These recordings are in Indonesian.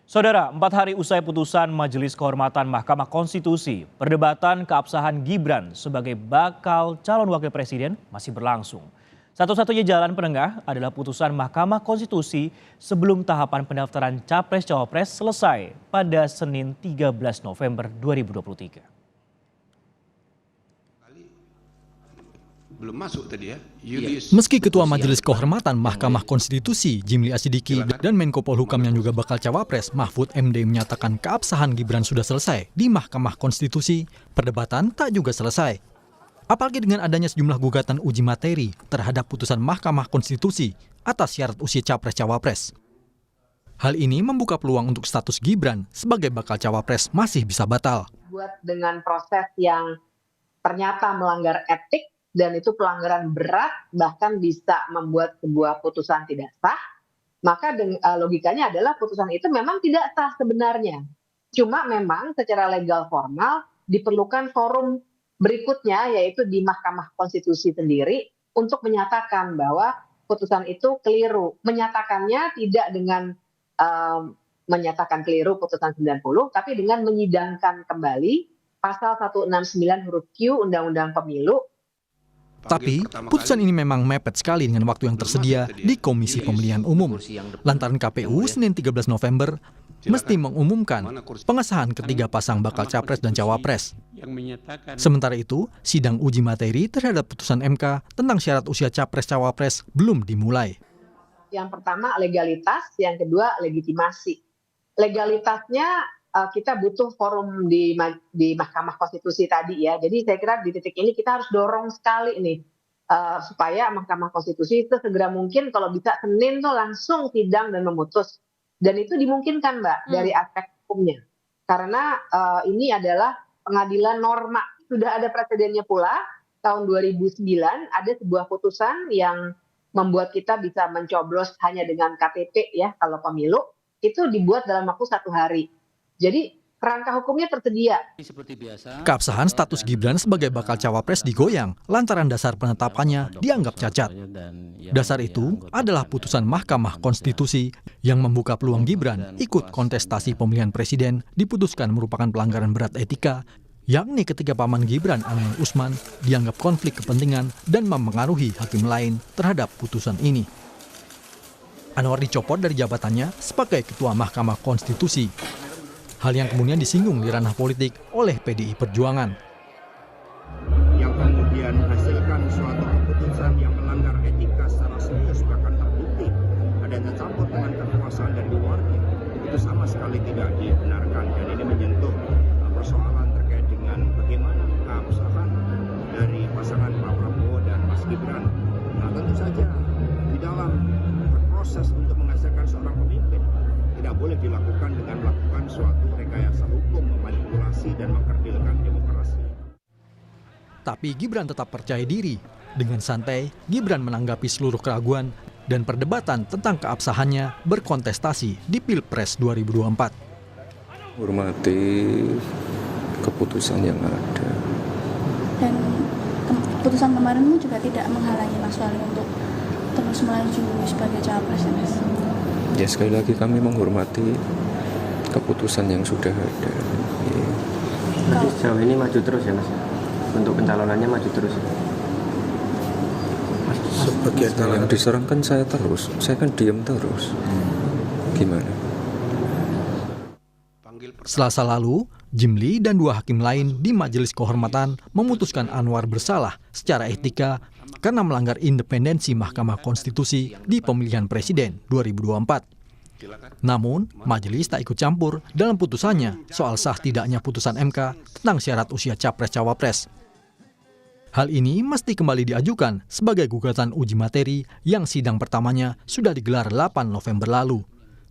Saudara, 4 hari usai putusan Majelis Kehormatan Mahkamah Konstitusi, perdebatan keabsahan Gibran sebagai bakal calon wakil presiden masih berlangsung. Satu-satunya jalan penengah adalah putusan Mahkamah Konstitusi sebelum tahapan pendaftaran Capres-Cawapres selesai pada Senin 13 November 2023. Belum masuk tadi ya. Meski Ketua Majelis Kehormatan Mahkamah Konstitusi Jimli Asyidiki dan Menko Polhukam yang juga bakal cawapres Mahfud MD menyatakan keabsahan Gibran sudah selesai di Mahkamah Konstitusi, perdebatan tak juga selesai. Apalagi dengan adanya sejumlah gugatan uji materi terhadap putusan Mahkamah Konstitusi atas syarat usia capres-cawapres. Hal ini membuka peluang untuk status Gibran sebagai bakal cawapres masih bisa batal. Buat dengan proses yang ternyata melanggar etik, dan itu pelanggaran berat, bahkan bisa membuat sebuah putusan tidak sah, maka logikanya adalah putusan itu memang tidak sah sebenarnya. Cuma memang secara legal formal diperlukan forum berikutnya, yaitu di Mahkamah Konstitusi sendiri, untuk menyatakan bahwa putusan itu keliru. Menyatakannya tidak dengan menyatakan keliru putusan 90, tapi dengan menyidangkan kembali pasal 169 huruf Q Undang-Undang Pemilu. Tapi, putusan ini memang mepet sekali dengan waktu yang tersedia di Komisi Pemilihan Umum. Lantaran KPU Senin 13 November mesti mengumumkan pengesahan ketiga pasang bakal capres dan cawapres. Sementara itu, sidang uji materi terhadap putusan MK tentang syarat usia capres-cawapres belum dimulai. Yang pertama legalitas, yang kedua legitimasi. Legalitasnya kita butuh forum di Mahkamah Konstitusi tadi ya. Jadi saya kira di titik ini kita harus dorong sekali nih supaya Mahkamah Konstitusi itu segera mungkin kalau bisa Senin tuh langsung sidang dan memutus. Dan itu dimungkinkan Mbak dari aspek hukumnya. Karena ini adalah pengadilan norma. Sudah ada presidennya pula tahun 2009 ada sebuah putusan yang membuat kita bisa mencoblos hanya dengan KTP ya kalau pemilu. Itu dibuat dalam waktu 1 hari. Jadi kerangka hukumnya tersedia. Keabsahan status Gibran sebagai bakal cawapres digoyang lantaran dasar penetapannya dianggap cacat. Dasar itu adalah putusan Mahkamah Konstitusi yang membuka peluang Gibran ikut kontestasi pemilihan presiden diputuskan merupakan pelanggaran berat etika, yakni ketika paman Gibran Anwar Usman dianggap konflik kepentingan dan mempengaruhi hakim lain terhadap putusan ini. Anwar dicopot dari jabatannya sebagai Ketua Mahkamah Konstitusi. Hal yang kemudian disinggung di ranah politik oleh PDI Perjuangan. Yang kemudian hasilkan suatu keputusan yang melanggar etika secara serius bahkan terbukti adanya campur dengan kekuasaan dari keluarga, itu sama sekali tidak dibenarkan dan ini menyentuh persoalan terkait dengan bagaimana keabsahan dari pasangan Pak Prabowo dan Mas Gibran. Nah tentu saja di dalam proses untuk menghasilkan seorang pemimpin tidak boleh dilakukan dengan melakukan suatu rekayasa hukum, memanipulasi dan mengkerdilkan demokrasi. Tapi Gibran tetap percaya diri. Dengan santai, Gibran menanggapi seluruh keraguan dan perdebatan tentang keabsahannya berkontestasi di Pilpres 2024. Hormati keputusan yang ada. Dan keputusan kemarin pun juga tidak menghalangi Mas Wali untuk terus melaju sebagai cawapres, Mas. Ya sekali lagi kami menghormati keputusan yang sudah ada. Jadi sejauh ini maju terus ya Mas? Untuk pencalonannya maju terus? Sebagai yang diserang kan saya terus, saya kan diam terus. Gimana? Selasa lalu, Jimli dan 2 hakim lain di Majelis Kehormatan memutuskan Anwar bersalah secara etika karena melanggar independensi Mahkamah Konstitusi di pemilihan presiden 2024. Namun, majelis tak ikut campur dalam putusannya soal sah tidaknya putusan MK tentang syarat usia capres-cawapres. Hal ini mesti kembali diajukan sebagai gugatan uji materi yang sidang pertamanya sudah digelar 8 November lalu.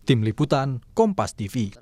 Tim Liputan, Kompas TV.